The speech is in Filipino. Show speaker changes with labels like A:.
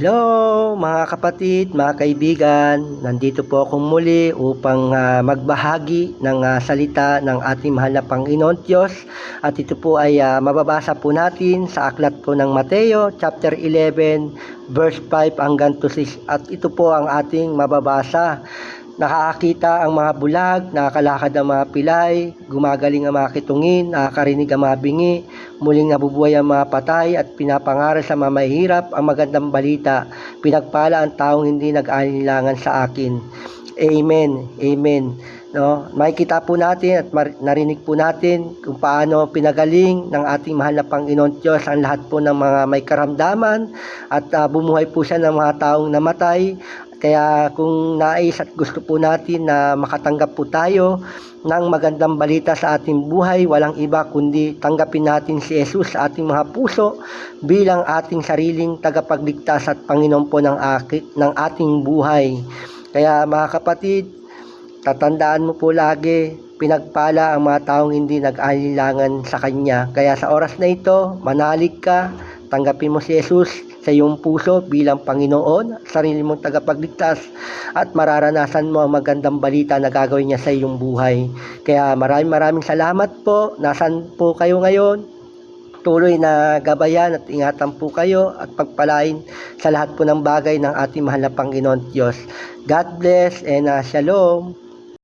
A: Hello mga kapatid, mga kaibigan. Nandito po akong muli upang magbahagi ng salita ng ating mahal na Panginoon Diyos. At ito po ay mababasa po natin sa aklat po ng Mateo chapter 11 verse 5 hanggang to 6. At ito po ang ating mababasa. Nakakakita ang mga bulag, nakakalakad ang mga pilay, gumagaling ang mga kitungin, nakakarinig ang mga bingi, muling nabubuhay ang mga patay at pinapangaral sa mga mahihirap ang magandang balita. Pinagpala ang taong hindi nag-alinlangan sa akin. Amen. Amen. No, makikita po natin at narinig po natin kung paano pinagaling ng ating mahal na Panginoon Diyos ang lahat po ng mga may karamdaman at bumuhay po siya ng mga taong namatay. Kaya kung nais at gusto po natin na makatanggap po tayo ng magandang balita sa ating buhay, walang iba kundi tanggapin natin si Jesus sa ating mga puso bilang ating sariling tagapagligtas at Panginoon po ng ating buhay. Kaya mga kapatid, tatandaan mo po lagi, pinagpala ang mga taong hindi nag-alinlangan sa Kanya. Kaya sa oras na ito, manalig ka, tanggapin mo si Jesus sa iyong puso bilang Panginoon, sarili mong tagapagligtas, at mararanasan mo ang magandang balita na gagawin niya sa iyong buhay. Kaya maraming salamat po. Nasaan po kayo ngayon? Tuloy na gabayan at ingatan po kayo at pagpalain sa lahat po ng bagay ng ating mahal na Panginoon Diyos. God bless and shalom.